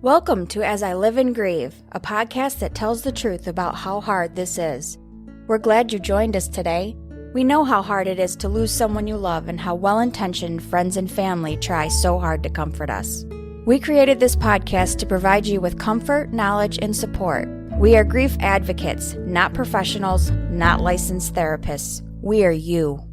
Welcome to As I Live and Grieve, a podcast that tells the truth about how hard this is. We're glad you joined us today. We know how hard it is to lose someone you love and how well-intentioned friends and family try so hard to comfort us. We created this podcast to provide you with comfort, knowledge, and support. We are grief advocates, not professionals, not licensed therapists. We are you.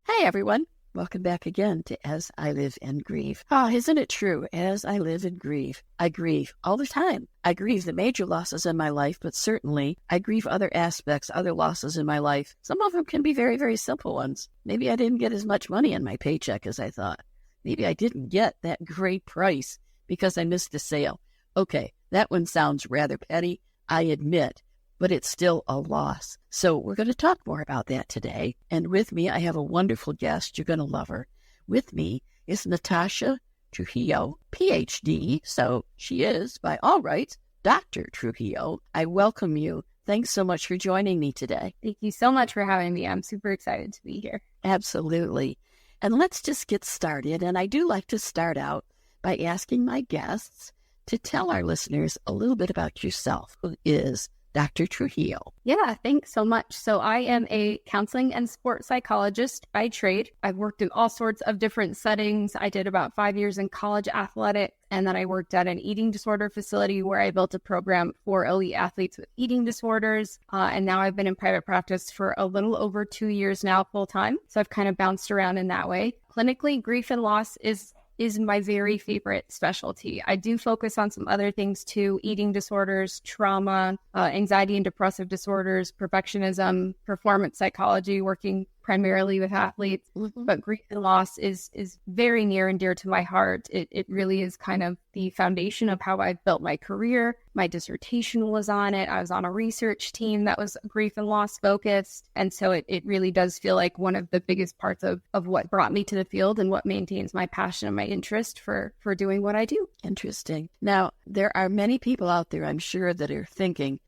Hi, everyone. Welcome back again to As I Live and Grieve. Isn't it true? As I live and grieve, I grieve all the time. I grieve the major losses in my life, but certainly I grieve other aspects, other losses in my life. Some of them can be very, very simple ones. Maybe I didn't get as much money in my paycheck as I thought. Maybe I didn't get that great price because I missed a sale. Okay, that one sounds rather petty, I admit, but it's still a loss. So we're going to talk more about that today. And with me, I have a wonderful guest. You're going to love her. With me is Natasha Trujillo, PhD. So she is, by all rights, Dr. Trujillo. I welcome you. Thanks so much for joining me today. Thank you so much for having me. I'm super excited to be here. Absolutely. And let's just get started. And I do like to start out by asking my guests to tell our listeners a little bit about yourself. Who is Dr. Trujillo? Yeah, thanks so much. So I am a counseling and sport psychologist by trade. I've worked in all sorts of different settings. I did about 5 years in college athletics, and then I worked at an eating disorder facility where I built a program for elite athletes with eating disorders. And now I've been in private practice for a little over 2 years now, full time. So I've kind of bounced around in that way. Clinically, grief and loss is my very favorite specialty. I do focus on some other things too: eating disorders, trauma, anxiety and depressive disorders, perfectionism, performance psychology, working primarily with athletes. But grief and loss is very near and dear to my heart. It really is kind of the foundation of how I've built my career. My dissertation was on it. I was on a research team that was grief and loss focused. And so it really does feel like one of the biggest parts of what brought me to the field and what maintains my passion and my interest for doing what I do. Interesting. Now, there are many people out there, I'm sure, that are thinking,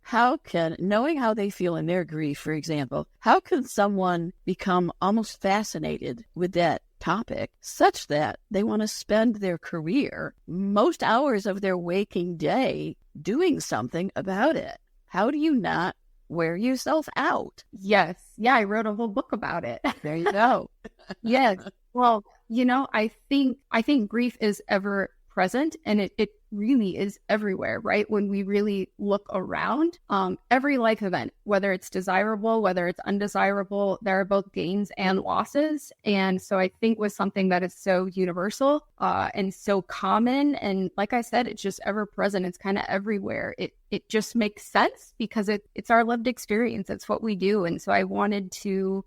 knowing how they feel in their grief, for example, how can someone become almost fascinated with that topic such that they want to spend their career, most hours of their waking day, doing something about it? How do you not wear yourself out? Yes. Yeah, I wrote a whole book about it. There you go. Yes. Well, I think grief is ever present, and it really is everywhere, right? When we really look around, every life event, whether it's desirable, whether it's undesirable, there are both gains and losses. And so I think with something that is so universal and so common, and like I said, it's just ever present, it's kind of everywhere. It just makes sense because it's our lived experience. It's what we do. And so I feel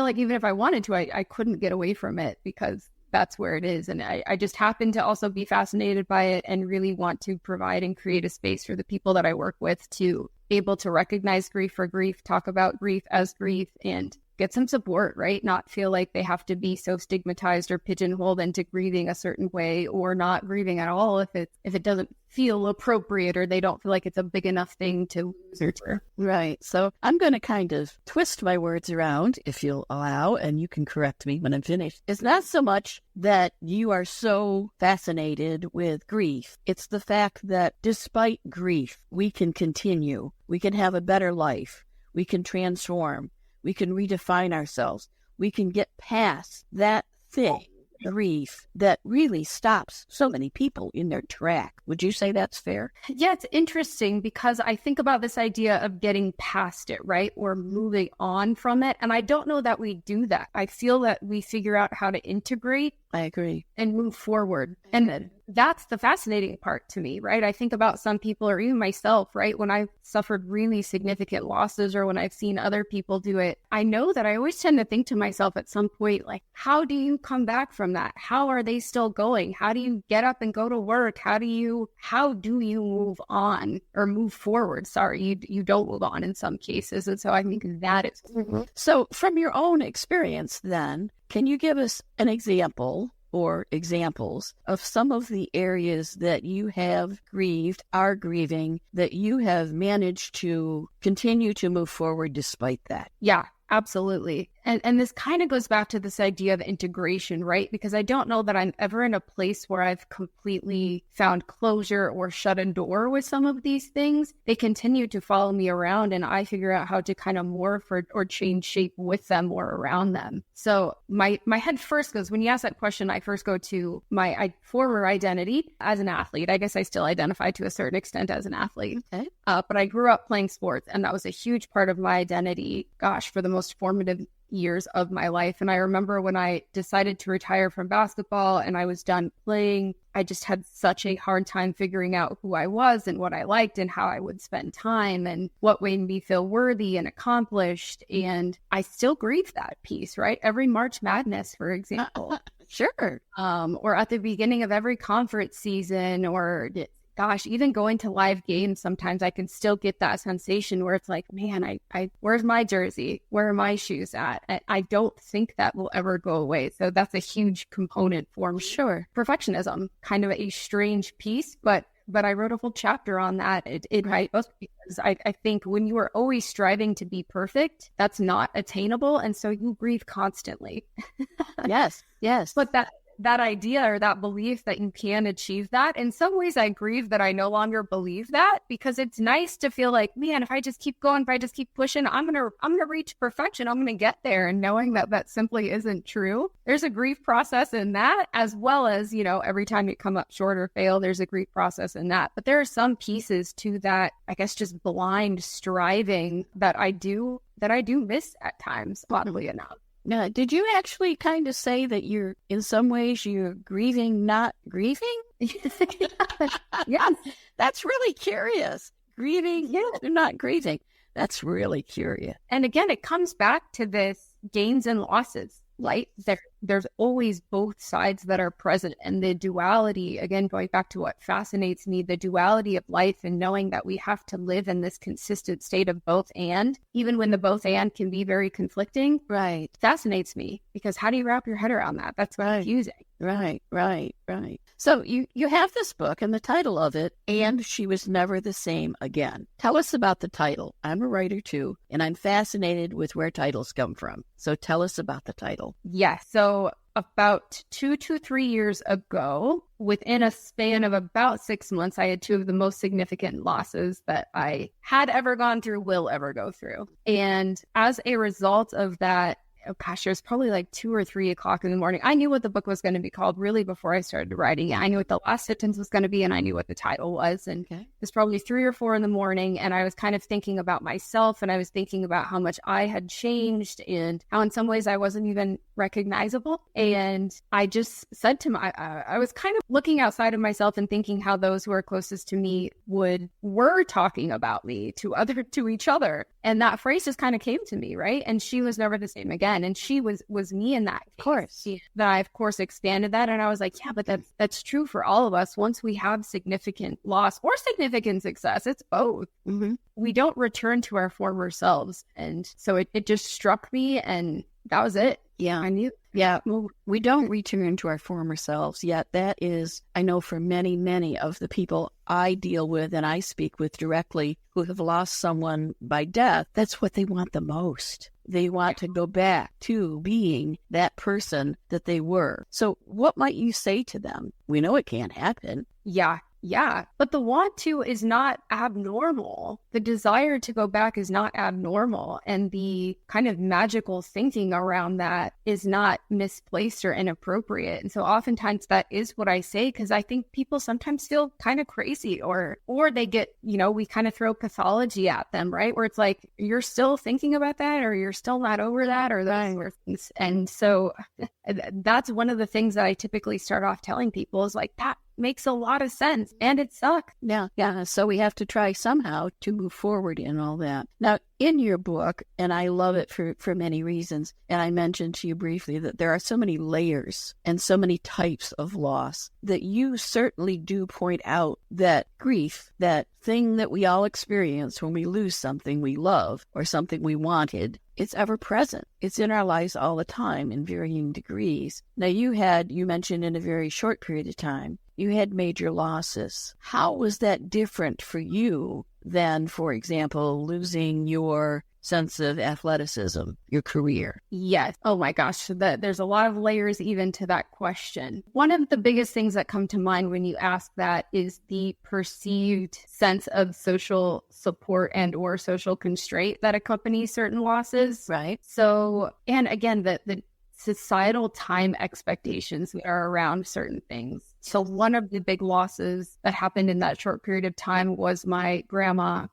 like even if I wanted to, I couldn't get away from it because that's where it is. And I just happen to also be fascinated by it and really want to provide and create a space for the people that I work with to be able to recognize grief for grief, talk about grief as grief, and get some support, right? Not feel like they have to be so stigmatized or pigeonholed into grieving a certain way or not grieving at all if it doesn't feel appropriate or they don't feel like it's a big enough thing to lose or to. Right. So I'm going to kind of twist my words around, if you'll allow, and you can correct me when I'm finished. It's not so much that you are so fascinated with grief. It's the fact that despite grief, we can continue. We can have a better life. We can transform. We can redefine ourselves. We can get past that thing, grief, that really stops so many people in their track. Would you say that's fair? Yeah, it's interesting because I think about this idea of getting past it, right? Or moving on from it. And I don't know that we do that. I feel that we figure out how to integrate. I agree. And move forward. And that's the fascinating part to me, right? I think about some people or even myself, right? When I've suffered really significant losses or when I've seen other people do it, I know that I always tend to think to myself at some point, like, how do you come back from that? How are they still going? How do you get up and go to work? How do you move on or move forward? Sorry, you don't move on in some cases. And so I think that is. So from your own experience then, can you give us an example or examples of some of the areas that you have grieved, are grieving, that you have managed to continue to move forward despite that? Yeah, absolutely. And this kind of goes back to this idea of integration, right? Because I don't know that I'm ever in a place where I've completely found closure or shut a door with some of these things. They continue to follow me around, and I figure out how to kind of morph or change shape with them or around them. So my head first goes, when you ask that question, I first go to my former identity as an athlete. I guess I still identify to a certain extent as an athlete. Okay. But I grew up playing sports, and that was a huge part of my identity, gosh, for the most formative years of my life. And I remember when I decided to retire from basketball and I was done playing, I just had such a hard time figuring out who I was and what I liked and how I would spend time and what made me feel worthy and accomplished. And I still grieve that piece, right? Every March Madness, for example. Sure. Or at the beginning of every conference season, or gosh, even going to live games, sometimes I can still get that sensation where it's like, man, I where's my jersey? Where are my shoes at? I don't think that will ever go away. So that's a huge component for me. Sure. Perfectionism, kind of a strange piece, but I wrote a whole chapter on that in my book, because I think when you are always striving to be perfect, that's not attainable. And so you grieve constantly. Yes. But that idea or that belief that you can achieve that, in some ways I grieve that I no longer believe that, because it's nice to feel like, man, if I just keep going, if I just keep pushing, I'm gonna reach perfection. I'm gonna get there. And knowing that simply isn't true, there's a grief process in that, as well as, every time you come up short or fail, there's a grief process in that. But there are some pieces to that, I guess, just blind striving that I do miss at times, oddly enough. Now, did you actually kind of say that in some ways you're grieving, not grieving? Yes. That's really curious. Grieving, not grieving. That's really curious. And again, it comes back to this gains and losses. Right? There's always both sides that are present, and the duality, again, going back to what fascinates me, the duality of life, and knowing that we have to live in this consistent state of both and, even when the both and can be very conflicting, right, fascinates me, because how do you wrap your head around that? That's confusing. Right. So you have this book, and the title of it, And She Was Never the Same Again. Tell us about the title. I'm a writer too, and I'm fascinated with where titles come from. So tell us about the title. Yes. So about 2 to 3 years ago, within a span of about 6 months, I had two of the most significant losses that I had ever gone through, will ever go through. And as a result of that, it was probably like 2 or 3 o'clock in the morning. I knew what the book was going to be called really before I started writing it. I knew what the last sentence was going to be, and I knew what the title was. And it was probably 3 or 4 in the morning, and I was kind of thinking about myself, and I was thinking about how much I had changed and how in some ways I wasn't even recognizable. And I just said to I was kind of looking outside of myself and thinking how those who are closest to me were talking about me to each other. And that phrase just kind of came to me, right? And she was never the same again. And she was me in that. Of course. That I, of course, expanded that. And I was like, yeah, but that's true for all of us. Once we have significant loss or significant success, it's both. Mm-hmm. We don't return to our former selves. And so it just struck me, and that was it. Yeah. I knew. Yeah. Well, we don't return to our former selves yet. That is, I know for many, many of the people I deal with and I speak with directly who have lost someone by death, that's what they want the most. They want to go back to being that person that they were. So what might you say to them? We know it can't happen. Yeah. But the want to is not abnormal. The desire to go back is not abnormal. And the kind of magical thinking around that is not misplaced or inappropriate. And so oftentimes that is what I say, because I think people sometimes feel kind of crazy or they get, we kind of throw pathology at them, right? Where it's like, you're still thinking about that, or you're still not over that, or those sort of things. And so that's one of the things that I typically start off telling people is like, that makes a lot of sense, and it sucks. Yeah. So we have to try somehow to move forward in all that. Now, in your book, and I love it for many reasons, and I mentioned to you briefly that there are so many layers and so many types of loss that you certainly do point out that grief, that thing that we all experience when we lose something we love or something we wanted, it's ever present. It's in our lives all the time in varying degrees. Now, you mentioned in a very short period of time, you had major losses. How was that different for you than, for example, losing your sense of athleticism, your career? Yes. Oh my gosh. There's a lot of layers even to that question. One of the biggest things that come to mind when you ask that is the perceived sense of social support and or social constraint that accompanies certain losses. Right. So, and again, the societal time expectations that are around certain things. So one of the big losses that happened in that short period of time was my grandma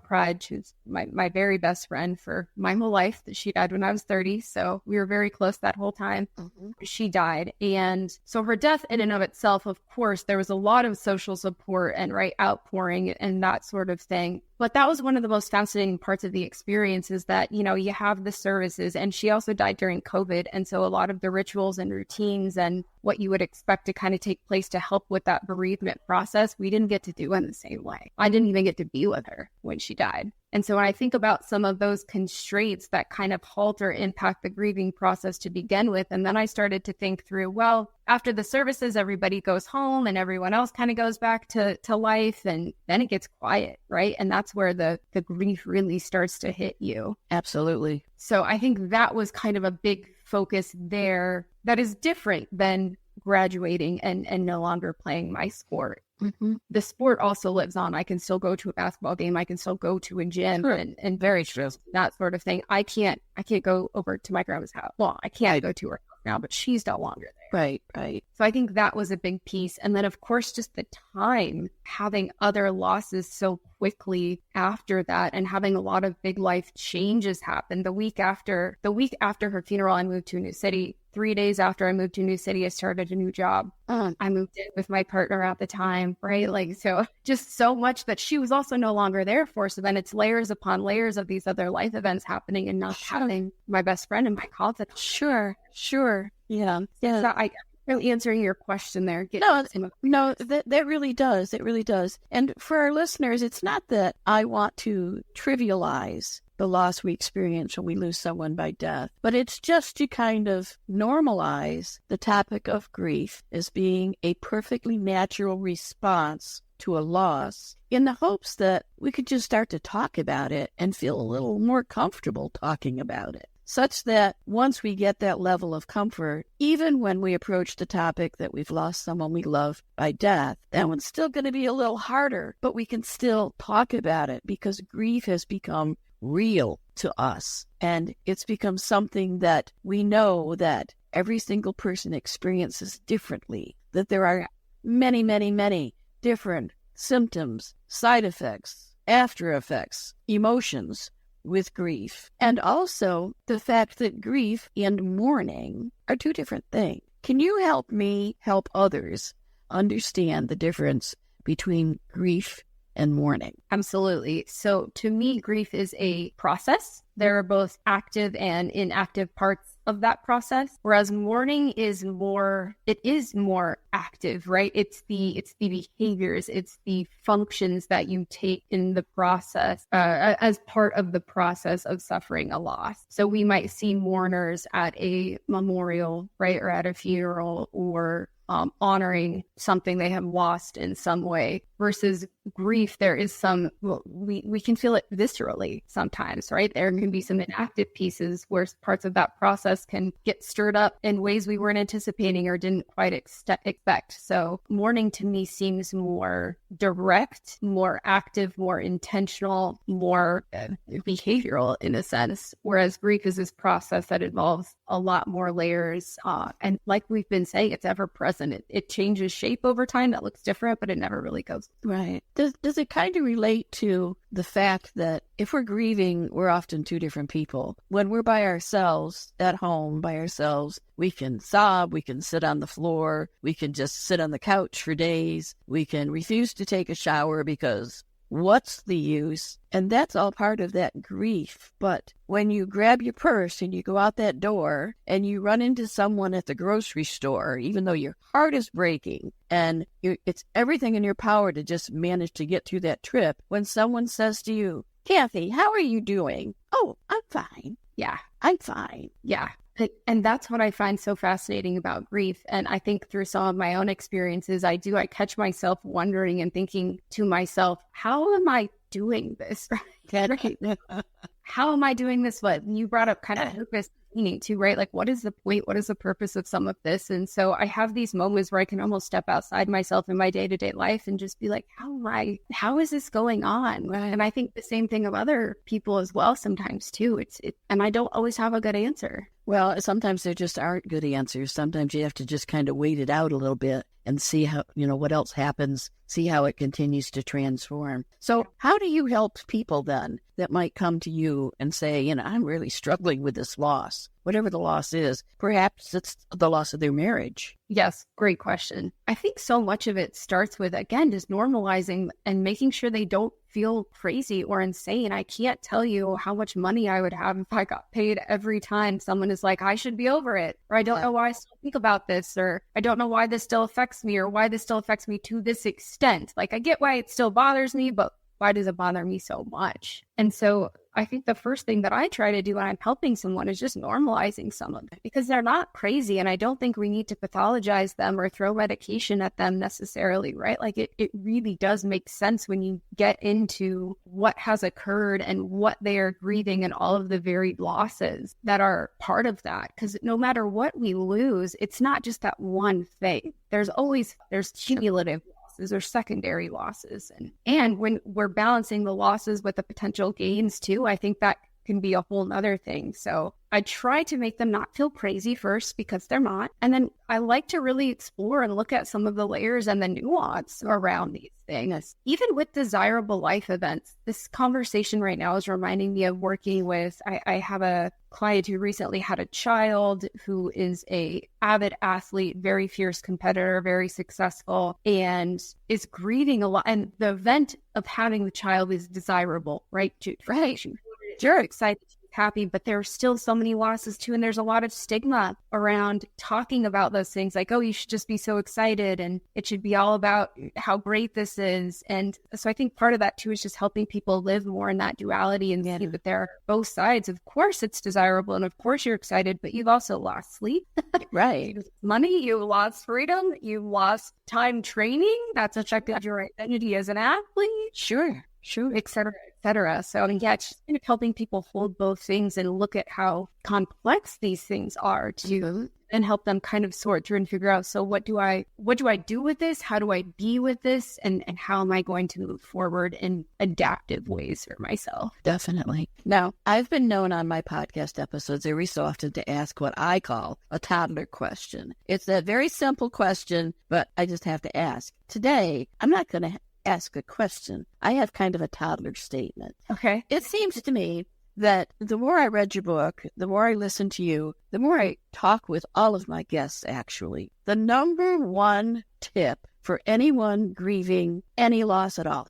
Pride, who's my very best friend for my whole life. She died when I was 30. So we were very close that whole time. Mm-hmm. She died. And so her death in and of itself, of course, there was a lot of social support and outpouring and that sort of thing. But that was one of the most fascinating parts of the experience is that, you have the services, and she also died during COVID. And so a lot of the rituals and routines and what you would expect to kind of take place to help with that bereavement process, we didn't get to do in the same way. I didn't even get to be with her when she died. And so when I think about some of those constraints that kind of halt or impact the grieving process to begin with, and then I started to think through, well, after the services, everybody goes home and everyone else kind of goes back to life, and then it gets quiet, right? And that's where the grief really starts to hit you. Absolutely. So I think that was kind of a big focus there that is different than graduating and no longer playing my sport. Mm-hmm. The sport also lives on. I can still go to a basketball game. I can still go to a gym and very true. That sort of thing. I can't go over to my grandma's house. Well, I can't go to her house now, but she's no longer there. Right. So I think that was a big piece. And then of course, just the time, having other losses so quickly after that and having a lot of big life changes happen. The week after her funeral, I moved to a new city. 3 days after I moved to a new city, I started a new job. I moved in with my partner at the time, right? So just so much that she was also no longer there for. So then it's layers upon layers of these other life events happening and not having my best friend and my confidant. Sure. Yeah. So I really answering your question there. No, that really does. It really does. And for our listeners, it's not that I want to trivialize the loss we experience when we lose someone by death, but it's just to kind of normalize the topic of grief as being a perfectly natural response to a loss, in the hopes that we could just start to talk about it and feel a little more comfortable talking about it, such that once we get that level of comfort, even when we approach the topic that we've lost someone we love by death, that one's still going to be a little harder, but we can still talk about it because grief has become real to us. And it's become something that we know that every single person experiences differently, that there are many, many, many different symptoms, side effects, after effects, emotions with grief. And also the fact that grief and mourning are two different things. Can you help me help others understand the difference between grief and mourning? Absolutely. So to me, grief is a process. There are both active and inactive parts of that process, whereas mourning is more active, right? It's the behaviors, it's the functions that you take in the process as part of the process of suffering a loss. So we might see mourners at a memorial, right, or at a funeral, or honoring something they have lost in some way, versus grief. There is we can feel it viscerally sometimes, right? There can be some inactive pieces where parts of that process can get stirred up in ways we weren't anticipating or didn't quite expect. So mourning to me seems more direct, more active, more intentional, more behavioral in a sense, whereas grief is this process that involves a lot more layers. And like we've been saying, it's ever present. It changes shape over time. That looks different, but it never really goes. Right. Does it kind of relate to the fact that if we're grieving, we're often two different people? When we're by ourselves, at home by ourselves, we can sob, we can sit on the floor, we can just sit on the couch for days, we can refuse to take a shower because what's the use? And that's all part of that grief. But when you grab your purse and you go out that door and you run into someone at the grocery store, even though your heart is breaking and it's everything in your power to just manage to get through that trip, when someone says to you, "Kathy, how are you doing?" "Oh, I'm fine." Yeah. "I'm fine." Yeah. And that's what I find so fascinating about grief. And I think through some of my own experiences, I catch myself wondering and thinking to myself, how am I doing this? Right? how am I doing this? What you brought up kind of purpose meaning too, right? Like, what is the point? What is the purpose of some of this? And so I have these moments where I can almost step outside myself in my day-to-day life and just be like, how is this going on? And I think the same thing of other people as well sometimes too. And I don't always have a good answer. Well, sometimes there just aren't good answers. Sometimes you have to just kind of wait it out a little bit and see how, what else happens, see how it continues to transform. So how do you help people then that might come to you and say, I'm really struggling with this loss, whatever the loss is? Perhaps it's the loss of their marriage. Yes, great question. I think so much of it starts with, again, just normalizing and making sure they don't feel crazy or insane. I can't tell you how much money I would have if I got paid every time someone is like, I should be over it, or I don't know why I still think about this, or I don't know why this still affects me, or why this still affects me to this extent. Like, I get why it still bothers me, but why does it bother me so much? And so I think the first thing that I try to do when I'm helping someone is just normalizing some of it, because they're not crazy. And I don't think we need to pathologize them or throw medication at them necessarily, right? Like it really does make sense when you get into what has occurred and what they are grieving and all of the varied losses that are part of that. Because no matter what we lose, it's not just that one thing. There's cumulative losses or secondary losses. And when we're balancing the losses with the potential gains too, I think that can be a whole nother thing. So I try to make them not feel crazy first, because they're not. And then I like to really explore and look at some of the layers and the nuance around these things. Even with desirable life events, this conversation right now is reminding me of working with, I have a client who recently had a child who is a avid athlete, very fierce competitor, very successful, and is grieving a lot. And the event of having the child is desirable, right? Right. You're excited, happy, but there are still so many losses too. And there's a lot of stigma around talking about those things, like, oh, you should just be so excited and it should be all about how great this is. And so I think part of that too is just helping people live more in that duality and see that there are both sides. Of course it's desirable and of course you're excited, but you've also lost sleep, right? Money, you lost freedom, you lost time training that's affected your identity as an athlete. Sure, et cetera, et cetera. So yeah, it's just kind of helping people hold both things and look at how complex these things are to and help them kind of sort through and figure out, so what do I do with this? How do I be with this? And how am I going to move forward in adaptive ways for myself? Definitely. Now, I've been known on my podcast episodes every so often to ask what I call a toddler question. It's that very simple question, but I just have to ask. Today, I'm not going to ask a question. I have kind of a toddler statement. Okay. It seems to me that the more I read your book, the more I listen to you, the more I talk with all of my guests, actually, the number one tip for anyone grieving any loss at all,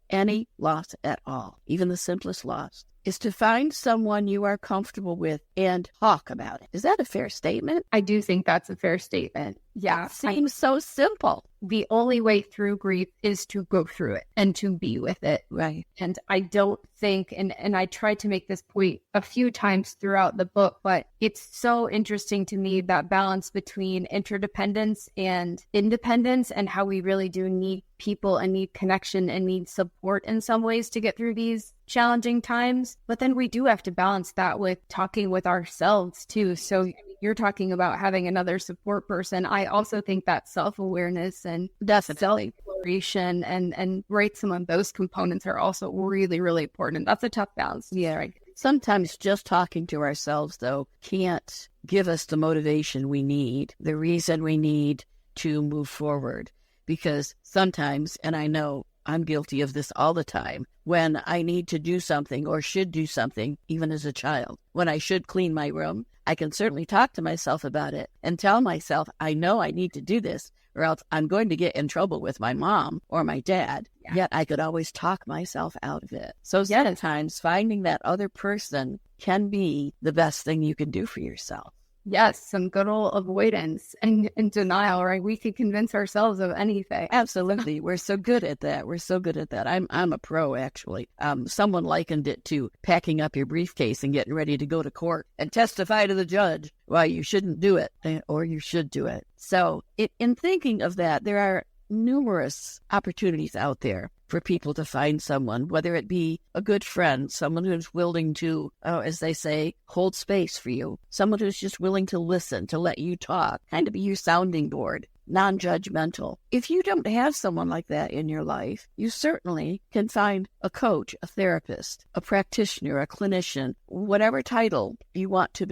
even the simplest loss, is to find someone you are comfortable with and talk about it. Is that a fair statement? I do think that's a fair statement. Yeah. It seems so simple. The only way through grief is to go through it and to be with it. Right. And I don't think, and I tried to make this point a few times throughout the book, but it's so interesting to me, that balance between interdependence and independence, and how we really do need people and need connection and need support in some ways to get through these challenging times. But then we do have to balance that with talking with ourselves too. So you're talking about having another support person. I also think that self-awareness and self-exploration and right, some of those components are also really, really important. That's a tough balance. Yeah. Right. Sometimes just talking to ourselves, though, can't give us the motivation we need, the reason we need to move forward. Because sometimes, and I know I'm guilty of this all the time, when I need to do something or should do something, even as a child, when I should clean my room, I can certainly talk to myself about it and tell myself, I know I need to do this, or else I'm going to get in trouble with my mom or my dad. Yeah. Yet I could always talk myself out of it. So sometimes finding that other person can be the best thing you can do for yourself. Yes, some good old avoidance and denial, right? We can convince ourselves of anything. Absolutely. We're so good at that. I'm a pro, actually. Someone likened it to packing up your briefcase and getting ready to go to court and testify to the judge why you shouldn't do it, or you should do it. So in thinking of that, there are numerous opportunities out there for people to find someone, whether it be a good friend, someone who's willing to, as they say, hold space for you, someone who's just willing to listen, to let you talk, kind of be your sounding board, non-judgmental. If you don't have someone like that in your life, you certainly can find a coach, a therapist, a practitioner, a clinician, whatever title you want to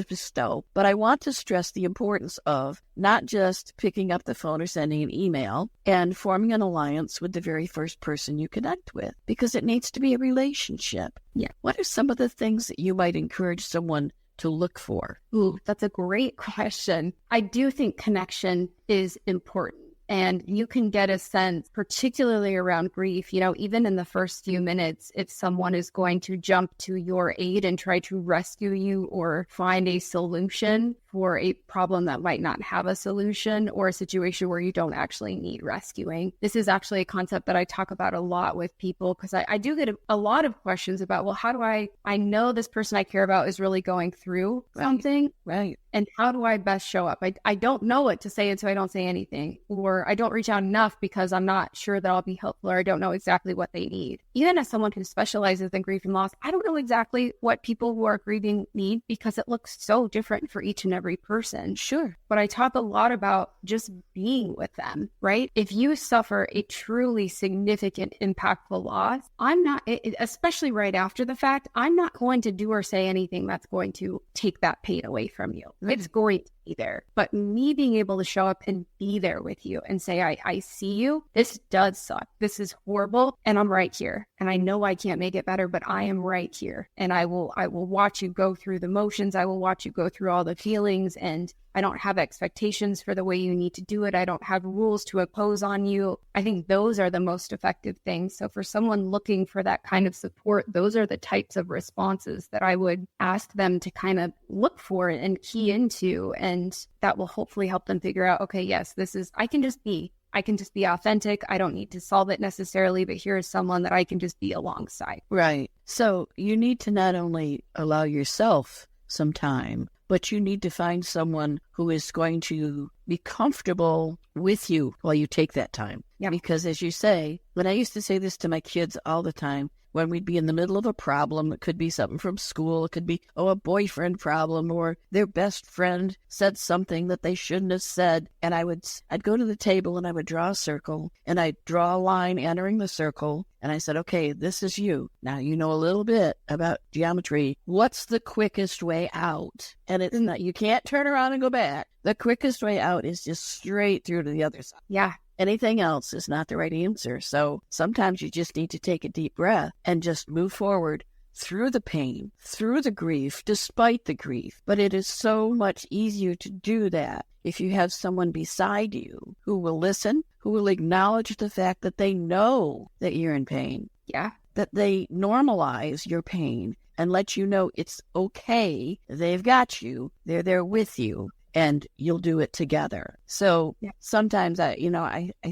bestow. But I want to stress the importance of not just picking up the phone or sending an email and forming an alliance with the very first person you connect with, because it needs to be a relationship. Yeah. What are some of the things that you might encourage someone to look for? Ooh, that's a great question. I do think connection is important. And you can get a sense, particularly around grief, even in the first few minutes, if someone is going to jump to your aid and try to rescue you or find a solution for a problem that might not have a solution, or a situation where you don't actually need rescuing. This is actually a concept that I talk about a lot with people, because I do get a lot of questions about, well, how do I know this person I care about is really going through something, Right. and how do I best show up? I don't know what to say, and so I don't say anything, or I don't reach out enough because I'm not sure that I'll be helpful, or I don't know exactly what they need. Even as someone who specializes in grief and loss, I don't know exactly what people who are grieving need, because it looks so different for each and every person. Sure. But I talk a lot about just being with them, right? If you suffer a truly significant, impactful loss, I'm not, especially right after the fact, I'm not going to do or say anything that's going to take that pain away from you. Right. It's going to be there. But me being able to show up and be there with you and say, I see you. This does suck. This is horrible. And I'm right here. And I know I can't make it better, but I am right here. And I will watch you go through the motions. I will watch you go through all the feelings. And I don't have expectations for the way you need to do it. I don't have rules to impose on you. I think those are the most effective things. So for someone looking for that kind of support, those are the types of responses that I would ask them to kind of look for and key into. And that will hopefully help them figure out, okay, yes, I can just be authentic. I don't need to solve it necessarily, but here is someone that I can just be alongside. Right. So you need to not only allow yourself some time, but you need to find someone who is going to be comfortable with you while you take that time. Yeah. Because as you say, when I used to say this to my kids all the time, when we'd be in the middle of a problem, it could be something from school, it could be, a boyfriend problem, or their best friend said something that they shouldn't have said. And I'd go to the table and I would draw a circle, and I'd draw a line entering the circle. And I said, okay, this is you. Now you know a little bit about geometry. What's the quickest way out? And it's not, you can't turn around and go back. The quickest way out is just straight through to the other side. Yeah. Anything else is not the right answer. So sometimes you just need to take a deep breath and just move forward through the pain, through the grief, despite the grief. But it is so much easier to do that if you have someone beside you who will listen, who will acknowledge the fact that they know that you're in pain. Yeah. That they normalize your pain and let you know it's okay. They've got you. They're there with you. And you'll do it together. So sometimes I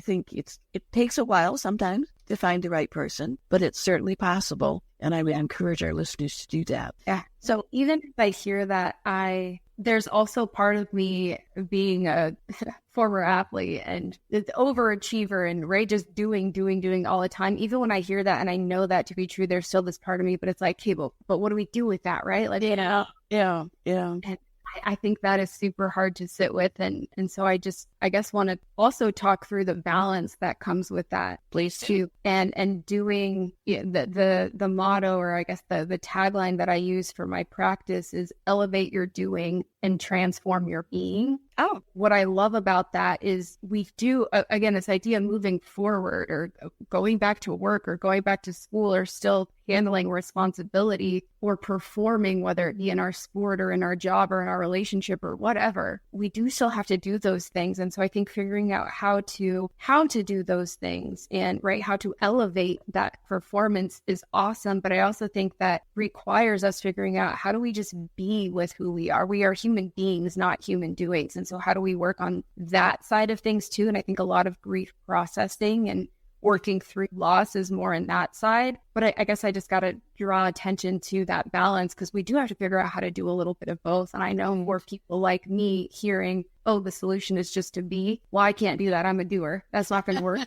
think it takes a while sometimes to find the right person, but it's certainly possible. And I would encourage our listeners to do that. Yeah. So even if I hear that, there's also part of me being a former athlete and an overachiever and just doing all the time. Even when I hear that and I know that to be true, there's still this part of me, but it's like, okay, but what do we do with that, right? Like, Yeah. And I think that is super hard to sit with. And so I guess want to also talk through the balance that comes with that. Please too. And doing the motto, or I guess the tagline that I use for my practice is elevate your doing and transform your being. Oh, what I love about that is we do, again, this idea of moving forward or going back to work or going back to school or still handling responsibility or performing, whether it be in our sport or in our job or in our relationship or whatever, we do still have to do those things. And so I think figuring out how to do those things and how to elevate that performance is awesome. But I also think that requires us figuring out how do we just be with who we are. We are human beings, not human doings. And so how do we work on that side of things too? And I think a lot of grief processing and working through loss is more in that side. But I guess I just got to draw attention to that balance, because we do have to figure out how to do a little bit of both. And I know more people like me hearing, oh, the solution is just to be. Well, I can't do that. I'm a doer. That's not going to work.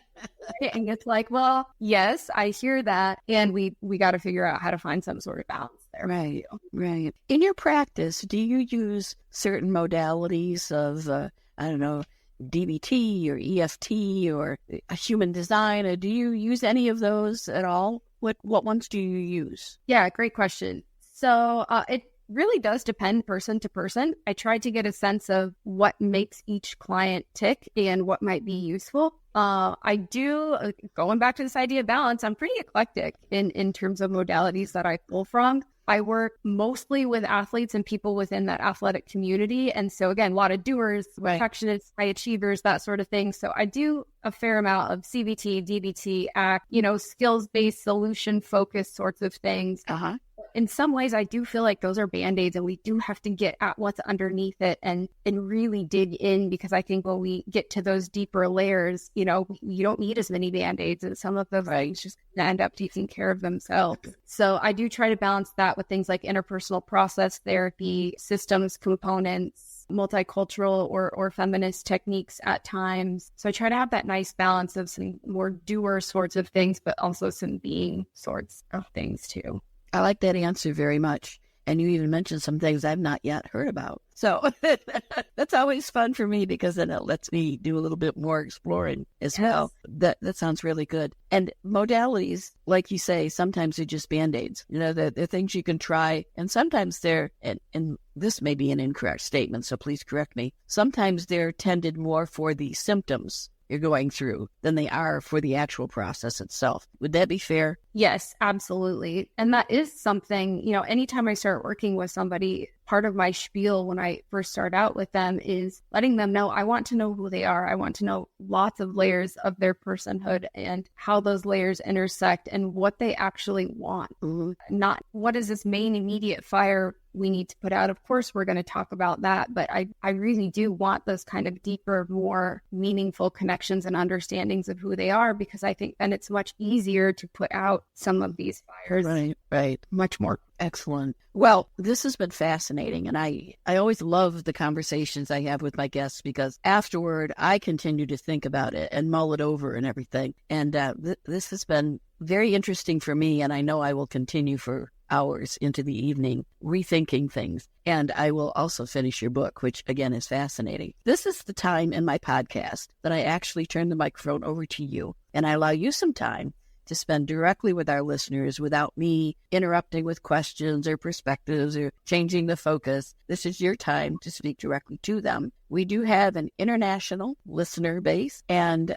And it's like, well, yes, I hear that. And we got to figure out how to find some sort of balance there. Right, right. In your practice, do you use certain modalities of, I don't know, DBT or EFT or human design? Or do you use any of those at all? What ones do you use? Yeah, great question. So it really does depend person to person. I tried to get a sense of what makes each client tick and what might be useful. I do, going back to this idea of balance, I'm pretty eclectic in terms of modalities that I pull from. I work mostly with athletes and people within that athletic community. And so again, a lot of doers, perfectionists, high achievers, that sort of thing. So I do a fair amount of CBT, DBT, ACT, skills-based, solution-focused sorts of things. In some ways, I do feel like those are Band-Aids, and we do have to get at what's underneath it and really dig in, because I think when we get to those deeper layers, you don't need as many Band-Aids, and some of those things just end up taking care of themselves. So I do try to balance that with things like interpersonal process therapy, systems components, multicultural or feminist techniques at times. So I try to have that nice balance of some more doer sorts of things, but also some being sorts of things too. I like that answer very much. And you even mentioned some things I've not yet heard about. So that's always fun for me, because then it lets me do a little bit more exploring as well. That sounds really good. And modalities, like you say, sometimes they're just Band-Aids. They're things you can try. And sometimes they're, and this may be an incorrect statement, so please correct me. Sometimes they're tended more for the symptoms you're going through than they are for the actual process itself. Would that be fair? Yes, absolutely. And that is something, anytime I start working with somebody, part of my spiel when I first start out with them is letting them know I want to know who they are. I want to know lots of layers of their personhood and how those layers intersect and what they actually want. Not what is this main immediate fire we need to put out. Of course, we're going to talk about that, but I really do want those kind of deeper, more meaningful connections and understandings of who they are, because I think then it's much easier to put out some of these fires. Right. Much more. Excellent. Well, this has been fascinating. And I always love the conversations I have with my guests, because afterward, I continue to think about it and mull it over and everything. And this has been very interesting for me. And I know I will continue for hours into the evening rethinking things. And I will also finish your book, which again is fascinating. This is the time in my podcast that I actually turn the microphone over to you, and I allow you some time to spend directly with our listeners without me interrupting with questions or perspectives or changing the focus. This is your time to speak directly to them. We do have an international listener base, and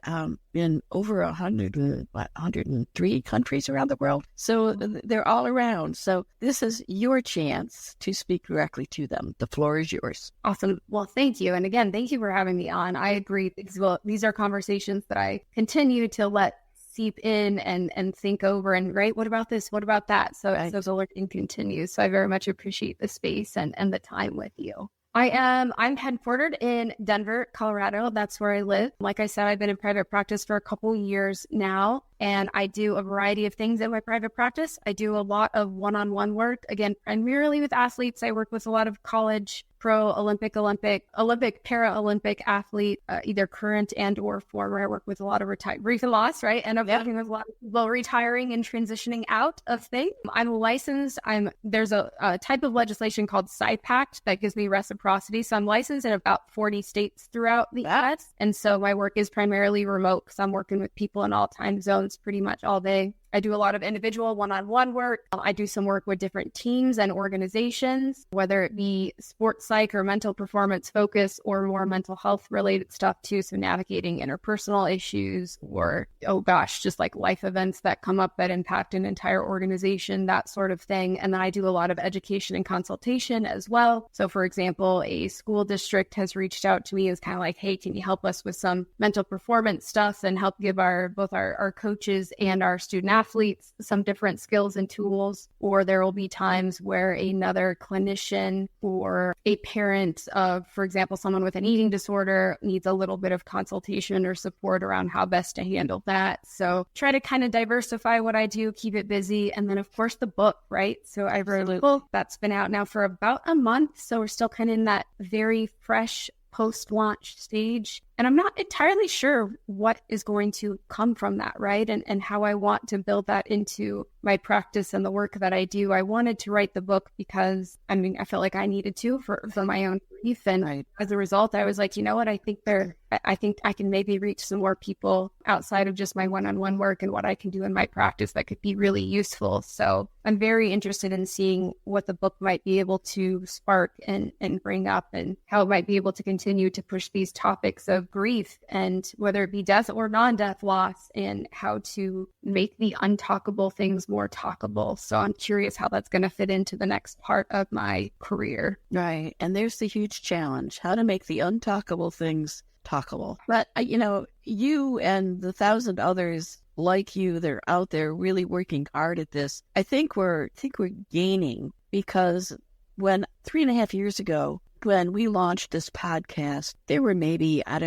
in over 103 countries around the world. So they're all around. So this is your chance to speak directly to them. The floor is yours. Awesome. Well, thank you. And again, thank you for having me on. I agree. These are conversations that I continue to let seep in and think over, and what about this? What about that? So the learning continues. So I very much appreciate the space and the time with you. I'm headquartered in Denver, Colorado. That's where I live. Like I said, I've been in private practice for a couple years now, and I do a variety of things in my private practice. I do a lot of one-on-one work, again, primarily with athletes. I work with a lot of college, pro, Olympic, Paralympic athlete, either current and or former. I work with a lot of grief and loss, right? And I'm working with a lot of people retiring and transitioning out of things. I'm licensed. There's a type of legislation called PsyPact that gives me reciprocity. So I'm licensed in about 40 states throughout the U.S. And so my work is primarily remote, because I'm working with people in all time zones pretty much all day. I do a lot of individual one-on-one work. I do some work with different teams and organizations, whether it be sports psych or mental performance focus or more mental health related stuff too. So navigating interpersonal issues or, just like life events that come up that impact an entire organization, that sort of thing. And then I do a lot of education and consultation as well. So for example, a school district has reached out to me as kind of like, hey, can you help us with some mental performance stuff and help give both our coaches and our student athletes some different skills and tools, or there will be times where another clinician or a parent of, for example, someone with an eating disorder needs a little bit of consultation or support around how best to handle that. So try to kind of diversify what I do, keep it busy. And then of course the book, right? So I wrote a book that's been out now for about a month. So we're still kind of in that very fresh post-launch stage. And I'm not entirely sure what is going to come from that, right? And how I want to build that into my practice and the work that I do. I wanted to write the book because, I felt like I needed to for my own grief. And as a result, I was like, you know what? I think I can maybe reach some more people outside of just my one-on-one work and what I can do in my practice that could be really useful. So I'm very interested in seeing what the book might be able to spark and bring up, and how it might be able to continue to push these topics of grief, and whether it be death or non-death loss, and how to make the untalkable things more talkable. So I'm curious how that's going to fit into the next part of my career. Right. And there's the huge challenge, how to make the untalkable things talkable. But, you and the 1,000 others like you, they're out there really working hard at this. I think we're gaining, because when 3.5 years ago, when we launched this podcast, there were maybe, a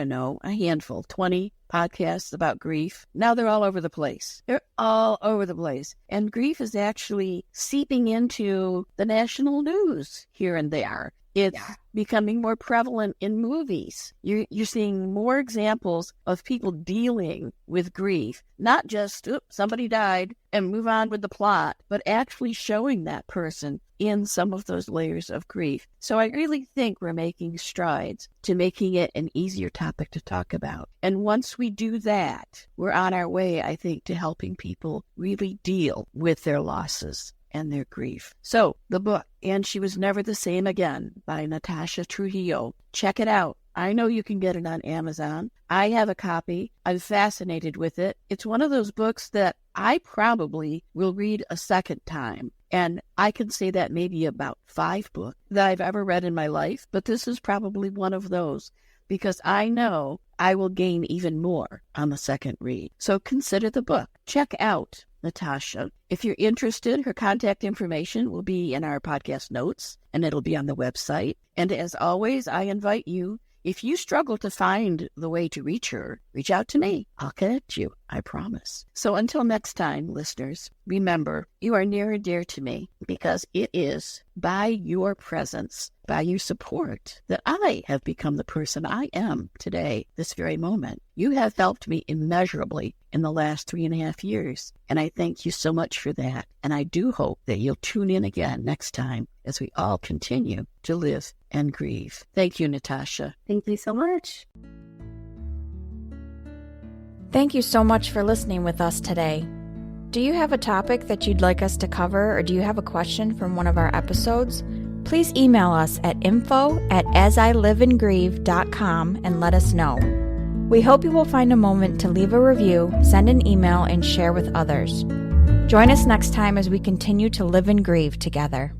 handful, 20 podcasts about grief. Now they're all over the place. They're all over the place. And grief is actually seeping into the national news here and there. It's becoming more prevalent in movies. You're seeing more examples of people dealing with grief, not just, somebody died and move on with the plot, but actually showing that person in some of those layers of grief. So I really think we're making strides to making it an easier topic to talk about. And once we do that, we're on our way, I think, to helping people really deal with their losses and their grief. So the book, And She Was Never the Same Again, by Natasha Trujillo. Check it out. I know you can get it on Amazon. I have a copy. I'm fascinated with it. It's one of those books that I probably will read a second time. And I can say that maybe about 5 books that I've ever read in my life, but this is probably one of those, because I know I will gain even more on the second read. So consider the book. Check out Natasha. If you're interested, her contact information will be in our podcast notes, and it'll be on the website. And as always, I invite you, if you struggle to find the way to reach her, reach out to me. I'll connect you, I promise. So until next time, listeners, remember, you are near and dear to me, because it is by your presence, by your support, that I have become the person I am today, this very moment. You have helped me immeasurably in the last 3.5 years, and I thank you so much for that. And I do hope that you'll tune in again next time as we all continue to live and grieve. Thank you, Natasha. Thank you so much. Thank you so much for listening with us today. Do you have a topic that you'd like us to cover, or do you have a question from one of our episodes? Please email us at info@asiliveandgrieve.com and let us know. We hope you will find a moment to leave a review, send an email, and share with others. Join us next time as we continue to live and grieve together.